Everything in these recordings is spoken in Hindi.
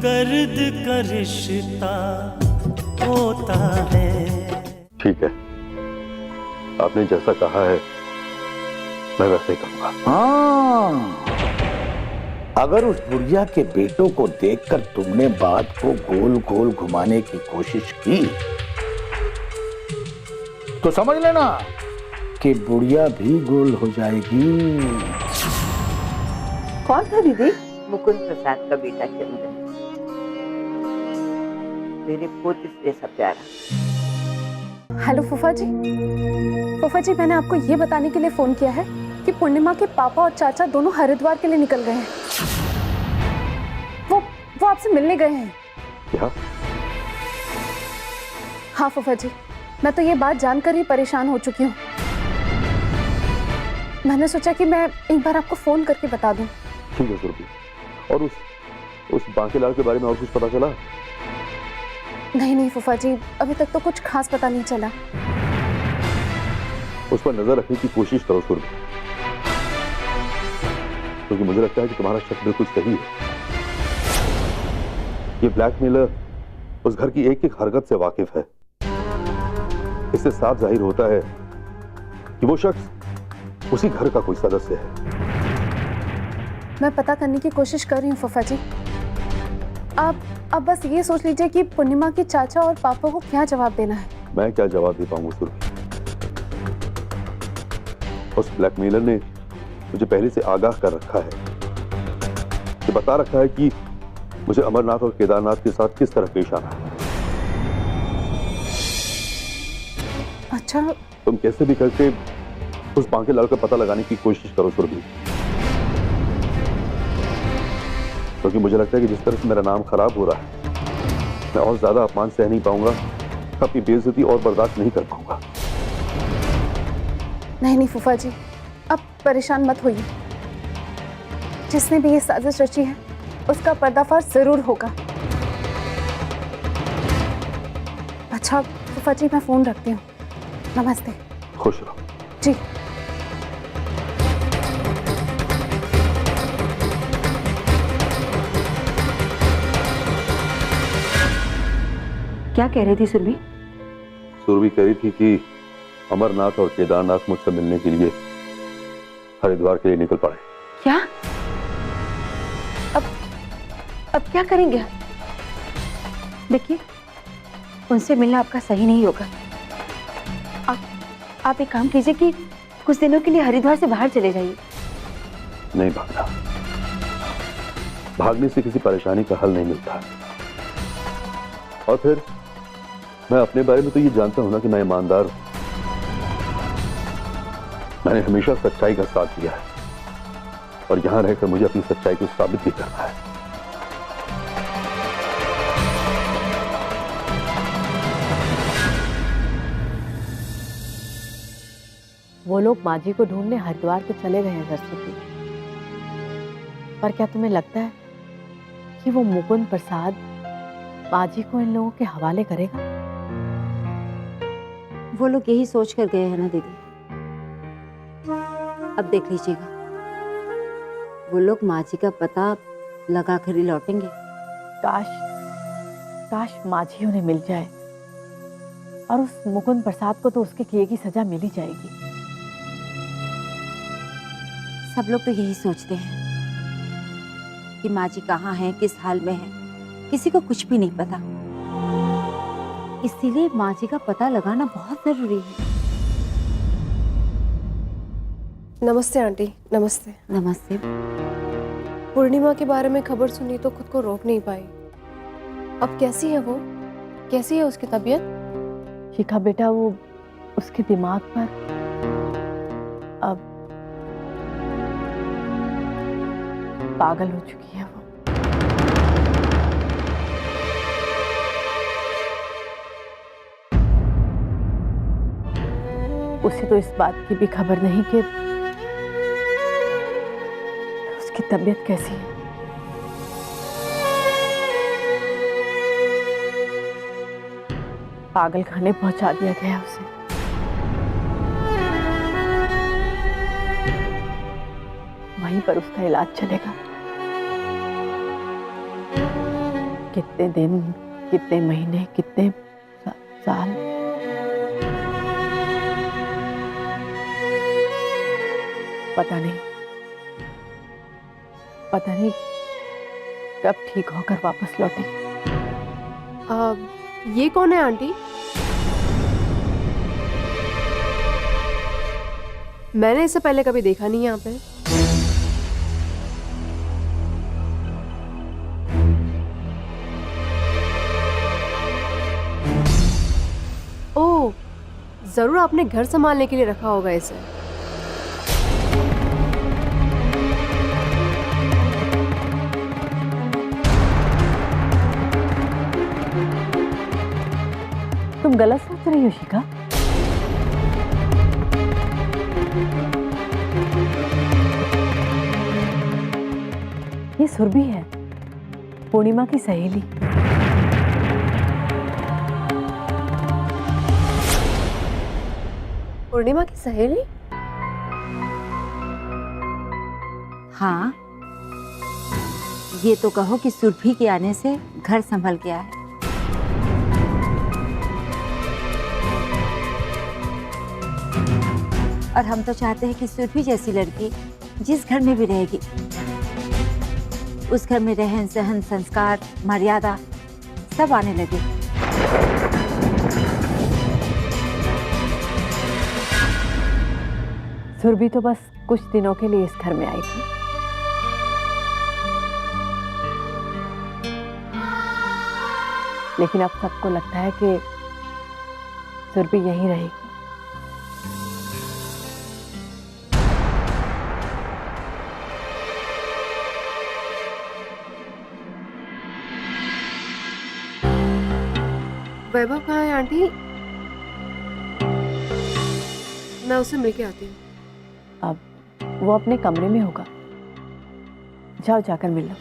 दर्द का रिश्ता होता है। ठीक है, आपने जैसा कहा है मैं वैसे ही कहूंगा। हाँ, अगर उस बुढ़िया के बेटों को देखकर तुमने बात को गोल गोल घुमाने की कोशिश की तो समझ लेना कि बुढ़िया भी गोल हो जाएगी। कौन था दीदी? मुकुंद प्रसाद का बेटा चंदन, मेरे पोते जैसा प्यारा। हेलो फूफा जी। फूफा जी, मैंने आपको ये बताने के लिए फोन किया है कि पूर्णिमा के पापा और चाचा दोनों हरिद्वार के लिए निकल गए हैं। वो आपसे मिलने गए हैं। क्या? हाँ फूफा जी, मैं तो ये बात जानकर ही परेशान हो चुकी हूँ। मैंने सोचा कि मैं एक बार आपको फोन करके बता दूं। ठीक है सुरभि, और उस बांकेलाल के बारे में और कुछ पता चला? नहीं फूफा जी, अभी तक तो कुछ खास पता नहीं चला। उस पर नजर रखने की कोशिश करो सुरभि, क्योंकि मुझे लगता है कि तुम्हारा शक बिल्कुल सही है। ये ब्लैकमेलर उस घर की एक एक हरकत से वाकिफ है। इससे साफ जाहिर होता है कि वो शख्स उसी घर का कोई सदस्य है। मैं पता करने की कोशिश कर रही हूँ फूफा जी। आप बस ये सोच लीजिए कि पूर्णिमा के चाचा और पापा को क्या जवाब देना है। मैं क्या जवाब दे पाऊंगा सुरभि? उस ब्लैकमेलर ने मुझे पहले से आगाह कर रखा है, कि बता रखा है कि मुझे अमरनाथ और केदारनाथ के साथ किस तरह पेश आना है। अच्छा, तुम कैसे भी करके उस बांकेलाल का पता लगाने की कोशिश करो सुरभि, क्योंकि मुझे लगता है कि जिस तरह से मेरा नाम खराब हो रहा है, मैं और ज्यादा अपमान सह नहीं पाऊंगा, अपनी बेइज्जती और बर्दाश्त नहीं कर पाऊंगा। नहीं फूफा जी, अब परेशान मत होइए। जिसने भी ये साजिश रची है उसका पर्दाफाश जरूर होगा। अच्छा फूफा जी, मैं फोन रखती हूँ। नमस्ते। खुश रहो। जी। क्या कह रही थी सुरभि? सुरभि कह रही थी कि अमरनाथ और केदारनाथ मुझसे मिलने के लिए हरिद्वार के लिए निकल पड़े। क्या? अब क्या करेंगे? देखिए, उनसे मिलना आपका सही नहीं होगा। आप एक काम कीजिए कि कुछ दिनों के लिए हरिद्वार से बाहर चले जाइए। नहीं भागना, भागने से किसी परेशानी का हल नहीं मिलता। और फिर मैं अपने बारे में तो ये जानता हूं ना कि मैं ईमानदार हूं। मैंने हमेशा सच्चाई का साथ दिया है, और यहां रहकर मुझे अपनी सच्चाई को साबित भी करना है। वो लोग माजी को ढूंढने हरिद्वार तो चले गए हैं सरस्वती, पर क्या तुम्हें लगता है कि वो मुकुंद प्रसाद माजी को इन लोगों के हवाले करेगा? वो लोग यही सोच कर गए हैं ना दीदी। अब देख लीजिएगा, वो लोग माजी का पता लगा कर ही लौटेंगे। काश माजी उन्हें मिल जाए, और उस मुकुंद प्रसाद को तो उसके किए की सजा मिल ही जाएगी। सब लोग तो यही सोचते हैं कि माजी कहाँ है, किस हाल में है, किसी को कुछ भी नहीं पता। इसीलिए माजी का पता लगाना बहुत जरूरी है। नमस्ते आंटी। नमस्ते। नमस्ते। पूर्णिमा के बारे में खबर सुनी तो खुद को रोक नहीं पाई। अब कैसी है वो? कैसी है उसकी तबीयत? शिखा बेटा, वो उसके दिमाग पर अब पागल हो चुकी है। वो उसे तो इस बात की भी खबर नहीं कि उसकी तबीयत कैसी है। पागल खाने पहुंचा दिया गया उसे। वहीं पर उसका इलाज चलेगा। कितने दिन, कितने महीने, कितने साल। पता नहीं कब ठीक होकर वापस लौटे। ये कौन है आंटी? मैंने इससे पहले कभी देखा नहीं यहाँ पे। ओह, जरूर आपने घर संभालने के लिए रखा होगा इसे। तुम गलत सोच रही हो शिखा। ये सुरभि है, पूर्णिमा की सहेली। पूर्णिमा की सहेली? हाँ, ये तो कहो कि सुरभि के आने से घर संभल गया है। और हम तो चाहते हैं कि सुरभि जैसी लड़की जिस घर में भी रहेगी, उस घर में रहन सहन, संस्कार, मर्यादा सब आने लगे। सुरभि तो बस कुछ दिनों के लिए इस घर में आई थी। लेकिन अब सबको लगता है कि सुरभि यहीं रहेगी। वैभव कहाँ है आंटी? मैं उससे मिलके आती हूँ। अब वो अपने कमरे में होगा, जाओ जाकर मिल लो।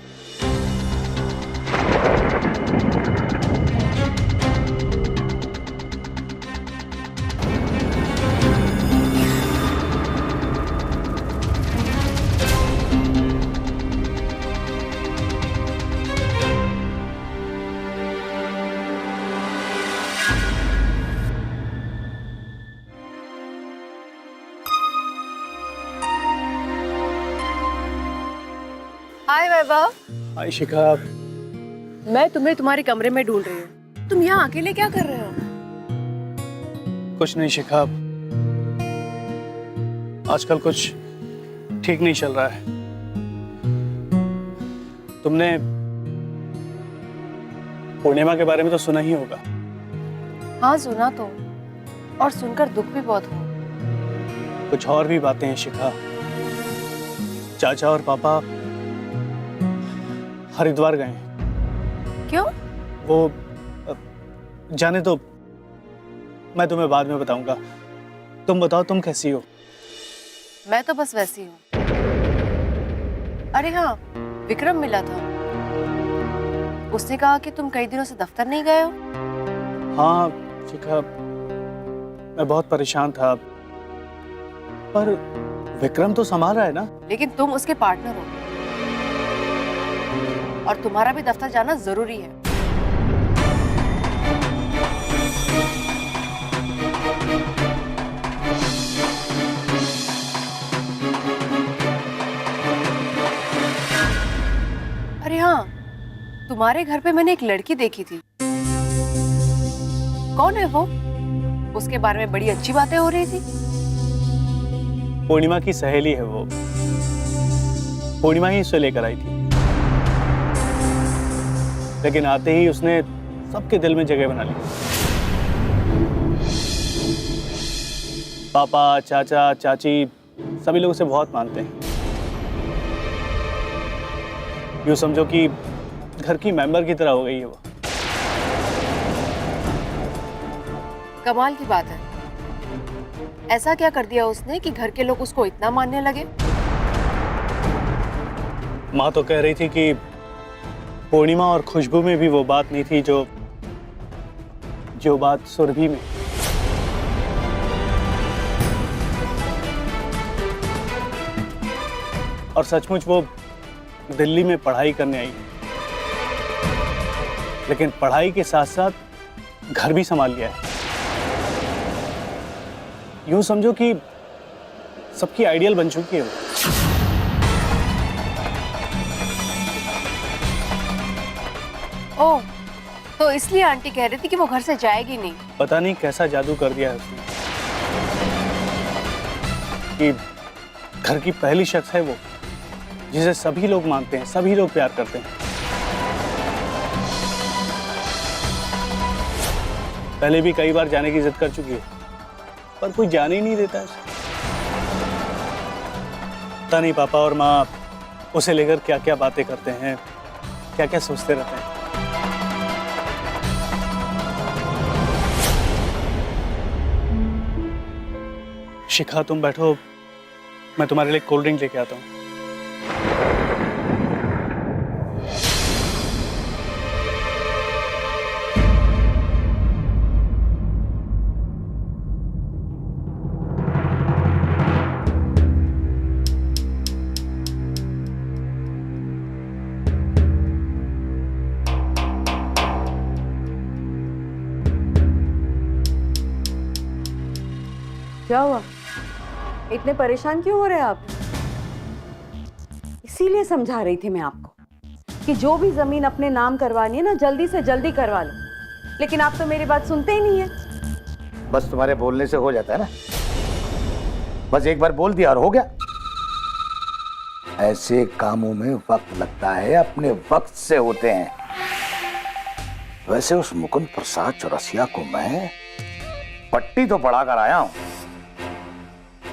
हाय वैभव। हाय शिखा। मैं तुम्हें तुम्हारे कमरे में ढूंढ रही हूँ। तुम यहाँ अकेले क्या कर रहे हो? कुछ नहीं शिखा, आजकल कुछ ठीक नहीं चल रहा है। तुमने पूर्णिमा के बारे में तो सुना ही होगा। हाँ सुना तो, और सुनकर दुख भी बहुत हुआ। कुछ और भी बातें हैं शिखा। चाचा और पापा हरिद्वार गए हैं। क्यों? वो जाने तो, मैं तुम्हें बाद में बताऊंगा। तुम बताओ, तुम कैसी हो? मैं तो बस वैसी हूँ। अरे हाँ, विक्रम मिला था। उसने कहा कि तुम कई दिनों से दफ्तर नहीं गए हो। हाँ शिखा, मैं बहुत परेशान था, पर विक्रम तो संभाल रहा है ना। लेकिन तुम उसके पार्टनर हो और तुम्हारा भी दफ्तर जाना जरूरी है। अरे हाँ, तुम्हारे घर पे मैंने एक लड़की देखी थी। कौन है वो? उसके बारे में बड़ी अच्छी बातें हो रही थी। पूर्णिमा की सहेली है वो। पूर्णिमा ही उसे लेकर आई थी, लेकिन आते ही उसने सबके दिल में जगह बना ली। पापा, चाचा, चाची सभी लोग उसे बहुत मानते हैं। यूँ समझो कि घर की मेंबर की तरह हो गई है वो। कमाल की बात है। ऐसा क्या कर दिया उसने कि घर के लोग उसको इतना मानने लगे? माँ तो कह रही थी कि पूर्णिमा और खुशबू में भी वो बात नहीं थी जो बात सुरभि में। और सचमुच वो दिल्ली में पढ़ाई करने आई। लेकिन पढ़ाई के साथ साथ घर भी संभाल लिया है। यूं समझो कि सबकी आइडियल बन चुकी है वो। ओह, तो इसलिए आंटी कह रही थी कि वो घर से जाएगी नहीं। पता नहीं कैसा जादू कर दिया है उसने कि घर की पहली शख्स है वो, जिसे सभी लोग मानते हैं, सभी लोग प्यार करते हैं। पहले भी कई बार जाने की जिद कर चुकी है, पर कोई जाने ही नहीं देता है उसे। पता नहीं पापा और माँ उसे लेकर क्या क्या बातें करते हैं, क्या क्या सोचते रहते हैं। शिखा, तुम बैठो, मैं तुम्हारे लिए कोल्ड ड्रिंक लेके आता हूँ। क्या हुआ? इतने परेशान क्यों हो रहे हैं आप? इसीलिए समझा रही थी मैं आपको कि जो भी जमीन अपने नाम करवानी है ना, जल्दी से जल्दी करवा लो, लेकिन आप तो मेरी बात सुनते ही नहीं है। बस तुम्हारे बोलने से हो जाता है ना, बस एक बार बोल दिया और हो गया। ऐसे कामों में वक्त लगता है, अपने वक्त से होते हैं। वैसे उस मुकुंद प्रसाद चौरसिया को मैं पट्टी तो पढ़ा कर आया हूं,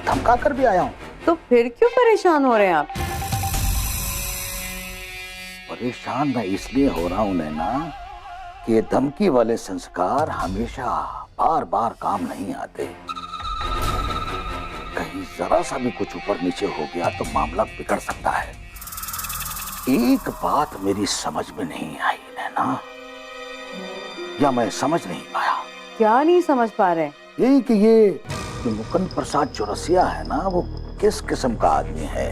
धमका कर भी आया हूं। तो फिर क्यों परेशान हो रहे हैं आप? परेशान मैं इसलिए हो रहा हूं नैना कि ये धमकी वाले संस्कार हमेशा बार बार काम नहीं आते। कहीं जरा सा भी कुछ ऊपर नीचे हो गया तो मामला बिगड़ सकता है। एक बात मेरी समझ में नहीं आई नैना, या मैं समझ नहीं पाया। क्या नहीं समझ पा रहे? यही कि ये मुकुंद प्रसाद चौरसिया है ना, वो किस किस्म का आदमी है?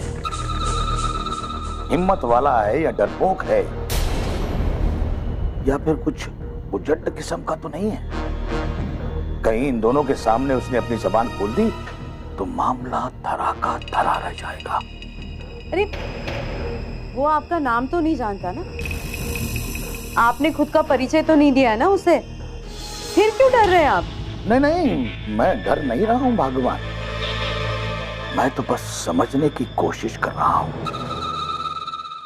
हिम्मत वाला है या डरपोक है, या फिर कुछ उजट किस्म का तो नहीं है? कहीं इन दोनों के सामने उसने अपनी जबान खोल दी तो मामला धरा का धरा रह जाएगा। अरे वो आपका नाम तो नहीं जानता ना, आपने खुद का परिचय तो नहीं दिया है ना उसे, फिर क्यों डर रहे हैं आप? नहीं नहीं, मैं डर नहीं रहा हूं भगवान, मैं तो बस समझने की कोशिश कर रहा हूं।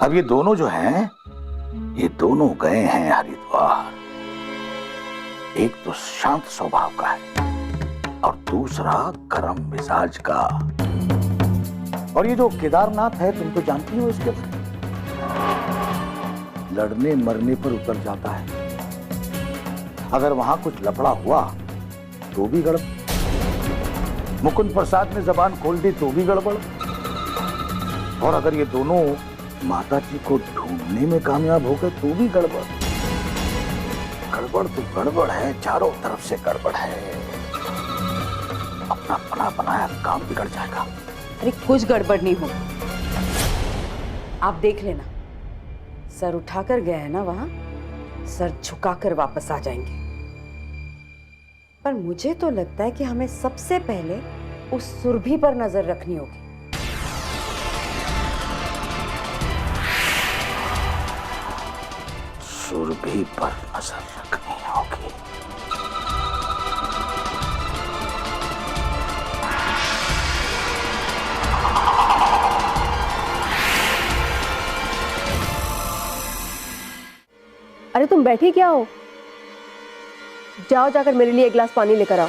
अब ये दोनों जो हैं, ये दोनों गए हैं हरिद्वार। एक तो शांत स्वभाव का है और दूसरा गरम मिजाज का। और ये जो केदारनाथ है, तुम तो जानती हो इसके बारे में, लड़ने मरने पर उतर जाता है। अगर वहां कुछ लफड़ा हुआ तो भी गड़बड़, मुकुंद प्रसाद ने जबान खोल दी तो भी गड़बड़, और अगर ये दोनों माता जी को ढूंढने में कामयाब हो गए तो भी गड़बड़। गड़बड़ तो गड़बड़ है, चारों तरफ से गड़बड़ है। अपना बना बनाया काम बिगड़ जाएगा। अरे कुछ गड़बड़ नहीं होगा, आप देख लेना। सर उठाकर गए हैं ना वहां, सर झुकाकर वापस आ जाएंगे। पर मुझे तो लगता है कि हमें सबसे पहले उस सुरभि पर नजर रखनी होगी। सुरभि पर नजर रखनी होगी। अरे तुम बैठी क्या हो? जाओ जाकर मेरे लिए एक गिलास पानी लेकर आओ।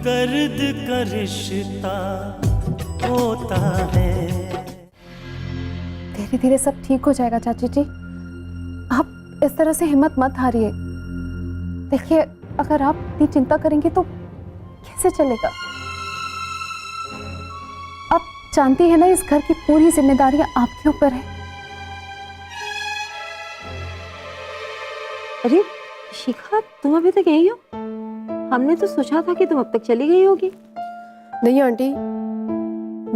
दर्द का रिश्ता होता है। धीरे धीरे सब ठीक हो जाएगा चाची जी, आप इस तरह से हिम्मत मत हारिए। देखिए, अगर आप इतनी चिंता करेंगे तो कैसे चलेगा? आप जानती है ना, इस घर की पूरी जिम्मेदारियां आपके ऊपर है। अरे शिखा, तुम अभी तक यही हो? हमने तो सोचा था कि तुम अब तक चली गई होगी। नहीं आंटी,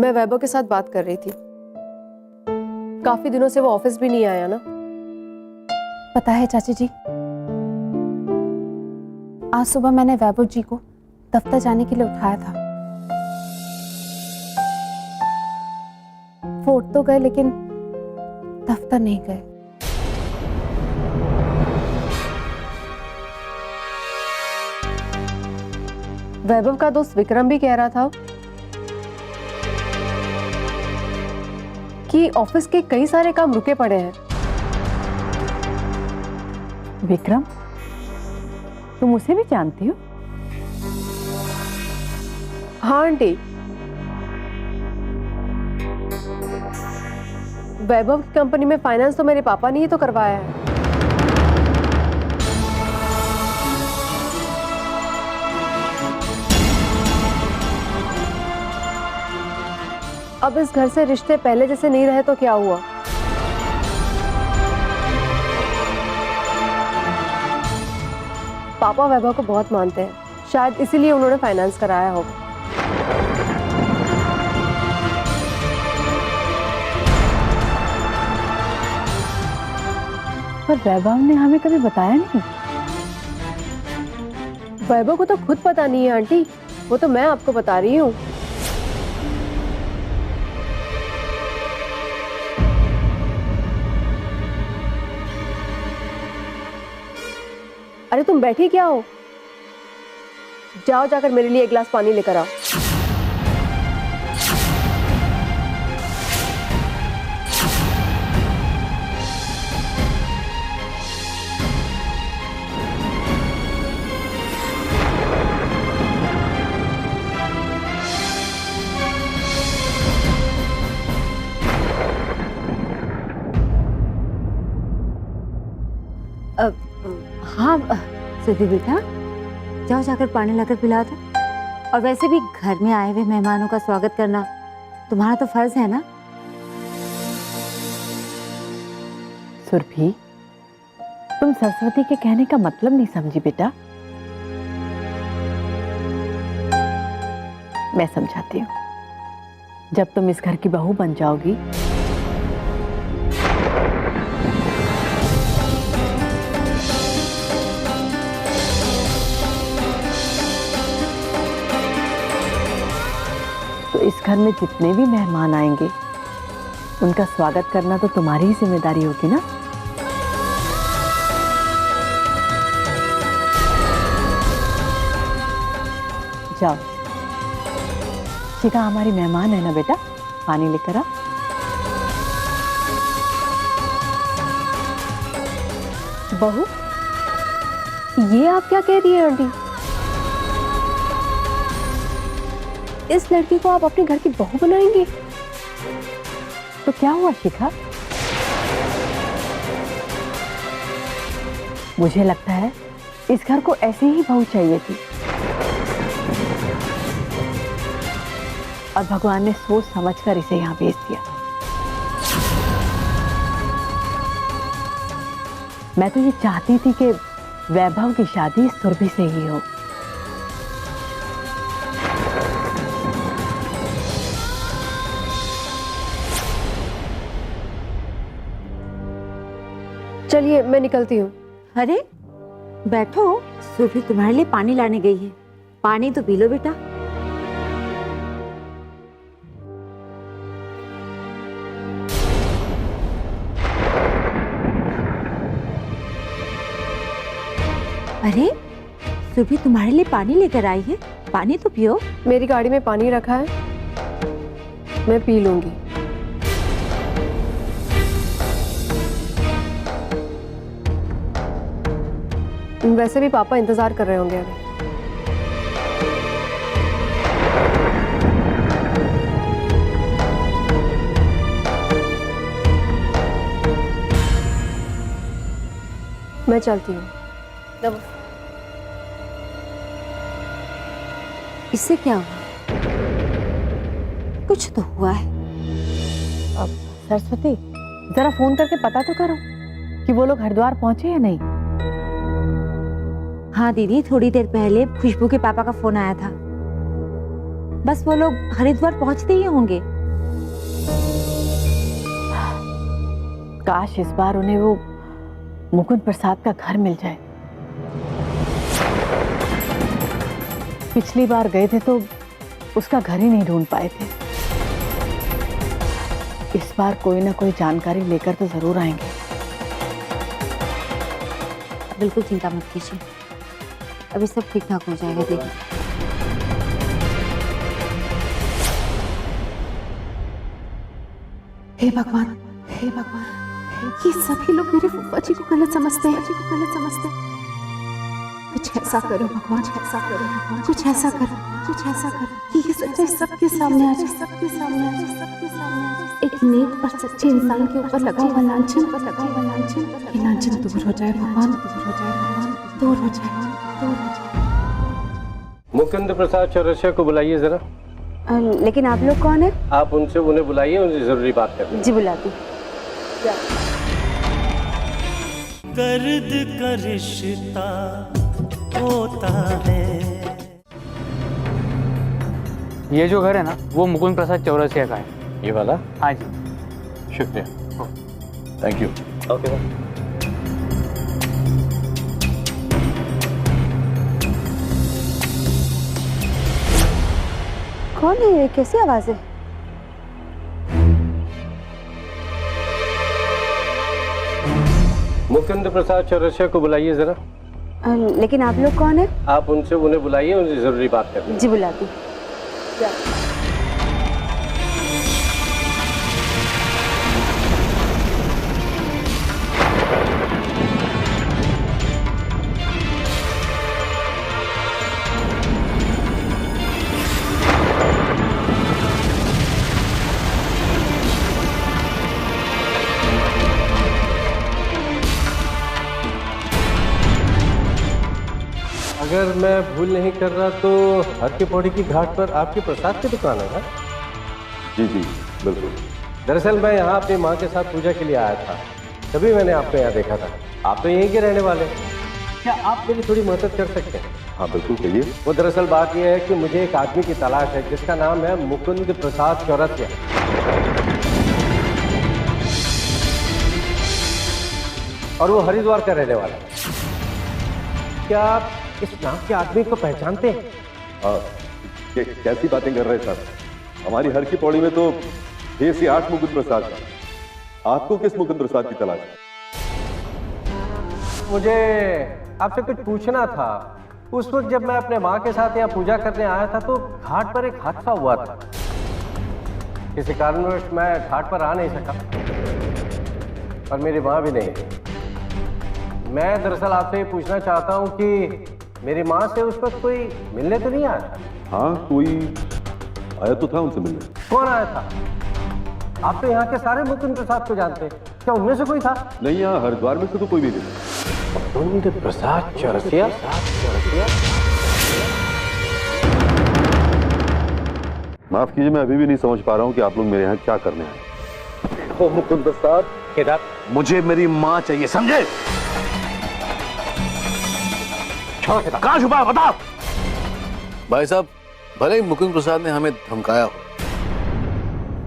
मैं वैभव के साथ बात कर रही थी। काफी दिनों से वो ऑफिस भी नहीं आया ना। पता है चाची जी, आज सुबह मैंने वैभव जी को दफ्तर जाने के लिए उठाया था। वो उठ तो गए लेकिन दफ्तर नहीं गए। वैभव का दोस्त विक्रम भी कह रहा था कि ऑफिस के कई सारे काम रुके पड़े हैं। विक्रम, तुम उसे भी जानती हो? हाँ आंटी, वैभव की कंपनी में फाइनेंस तो मेरे पापा ने ही तो करवाया है। अब इस घर से रिश्ते पहले जैसे नहीं रहे तो क्या हुआ? पापा वैभव को बहुत मानते हैं, शायद इसीलिए उन्होंने फाइनेंस कराया होगा। पर वैभव ने हमें कभी बताया नहीं। वैभव को तो खुद पता नहीं है आंटी, वो तो मैं आपको बता रही हूँ। अरे तुम बैठी क्या हो? जाओ जाकर मेरे लिए एक गिलास पानी लेकर आओ। हाँ सुधी बेटा, जाओ जाकर पानी लाकर पिला दो। और वैसे भी घर में आए हुए मेहमानों का स्वागत करना तुम्हारा तो फर्ज है ना। सुरभि, तुम सरस्वती के कहने का मतलब नहीं समझी बेटा। मैं समझाती हूँ। जब तुम इस घर की बहू बन जाओगी तो इस घर में जितने भी मेहमान आएंगे उनका स्वागत करना तो तुम्हारी ही जिम्मेदारी होगी ना। जाओ, शिखा हमारी मेहमान है ना बेटा, पानी लेकर आ। बहू, ये आप क्या कह रही हैं आंटी? इस लड़की को आप अपने घर की बहू बनाएंगी? तो क्या हुआ शिखा? मुझे लगता है इस घर को ऐसी ही बहू चाहिए थी और भगवान ने सोच समझकर इसे यहां भेज दिया। मैं तो ये चाहती थी कि वैभव की शादी सुरभि से ही हो। चलिए मैं निकलती हूँ। अरे बैठो, सुरभि तुम्हारे लिए पानी लाने गई है, पानी तो पी लो बेटा। अरे सुरभि तुम्हारे लिए पानी लेकर आई है, पानी तो पियो। मेरी गाड़ी में पानी रखा है, मैं पी लूंगी। वैसे भी पापा इंतजार कर रहे होंगे अभी। मैं चलती हूँ। इससे क्या हुआ? कुछ तो हुआ है। अब सरस्वती, जरा फोन करके पता तो करो कि वो लोग हरिद्वार पहुंचे या नहीं। हाँ दीदी, थोड़ी देर पहले खुशबू के पापा का फोन आया था। बस वो लोग हरिद्वार पहुंचते ही होंगे। काश इस बार उन्हें वो मुकुंद प्रसाद का घर मिल जाए। पिछली बार गए थे तो उसका घर ही नहीं ढूंढ पाए थे। इस बार कोई ना कोई जानकारी लेकर तो जरूर आएंगे। बिल्कुल चिंता मत कीजिए, अभी सब ठीक ठाक हो जाएगा। देखिए हे भगवान, हे भगवान, ये सभी लोग मेरे फूफा जी को गलत समझते हैं, कुछ ऐसा करो भगवान, ऐसा करो भगवान, कुछ ऐसा करो, कुछ ऐसा करो कि ये सच्चाई सबके सामने आ जाए, सबके सामने आ जाए, सबके सामने आ जाए। एक नेक और सच्चे इंसान के ऊपर लगा हुआ लांछन, ये लांछन दूर हो जाए भगवान, दूर हो जाए भगवान, दूर हो जाए, दूर हो जाए। मुकुंद प्रसाद चौरसिया को बुलाइए जरा। लेकिन आप लोग कौन है? आप उन्हें बुलाइए, उनसे जरूरी बात करनी है। जी बुलाती। दर्द का रिश्ता होता है। ये जो घर है ना, वो मुकुंद प्रसाद चौरसिया का है। ये वाला? हाँ जी। शुक्रिया, थैंक यू। ओके। कौन है ये? कैसी आवाज है? मुकुंद प्रसाद चौरसिया को बुलाइए जरा। लेकिन आप लोग कौन है? आप उन्हें बुलाइए, उनसे जरूरी बात करनी है। जी बुलाती। अगर मैं भूल नहीं कर रहा तो हर के पौड़ी की घाट पर आपके प्रसाद की दुकान है ना? जी जी बिल्कुल। दरअसल मैं यहाँ अपनी माँ के साथ पूजा के लिए आया था, तभी मैंने आपको यहाँ देखा था। आप तो यहीं के रहने वाले हैं, क्या आप मेरी थोड़ी मदद कर सकते हैं? हाँ बिल्कुल कहिए। वो दरअसल बात यह है कि मुझे एक आदमी की तलाश है जिसका नाम है मुकुंद प्रसाद चौरसिया। और वो हरिद्वार का रहने वाला है। क्या आप इस नाम के आदमी को पहचानते हैं? हाँ, कैसी बातें कर रहे हैं सर? हमारी हर की पौड़ी में तो 6 से 8 मुकुंद प्रसाद है। आपको किस मुकुंद प्रसाद की तलाश है? मुझे आपसे कुछ पूछना था। उस वक्त जब मैं अपने माँ के साथ यहाँ पूजा करने आया था तो घाट पर एक हादसा हुआ था। किसी कारणवश मैं घाट पर आ नहीं सका और मेरी माँ भी नहीं। मैं दरअसल आपसे ये पूछना चाहता हूँ कि मेरी माँ से उस वक्त कोई मिलने तो नहीं आया? हाँ कोई आया तो था उनसे मिलने। कौन आया था? आप तो यहाँ के सारे मुकुंद प्रसाद को जानते हैं, क्या उनमें से कोई था? नहीं, यहाँ हरिद्वार में से तो कोई भी नहीं। मुकुंद प्रसाद चौरसिया? माफ कीजिए, मैं अभी भी नहीं समझ पा रहा हूँ कि आप लोग मेरे यहाँ क्या करने आए। ओ मुकुंद प्रसाद, केदार, मुझे मेरी माँ चाहिए, समझे? कहाँ छुपा बता। भाई साहब, भले ही मुकुंद प्रसाद ने हमें धमकाया हो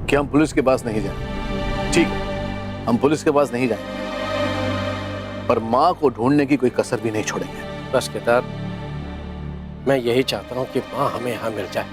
कि हम पुलिस के पास नहीं जाएं, ठीक है, हम पुलिस के पास नहीं जाएंगे, पर माँ को ढूंढने की कोई कसर भी नहीं छोड़ेंगे। बस केदार, मैं यही चाहता हूँ कि माँ हमें यहाँ मिल जाए।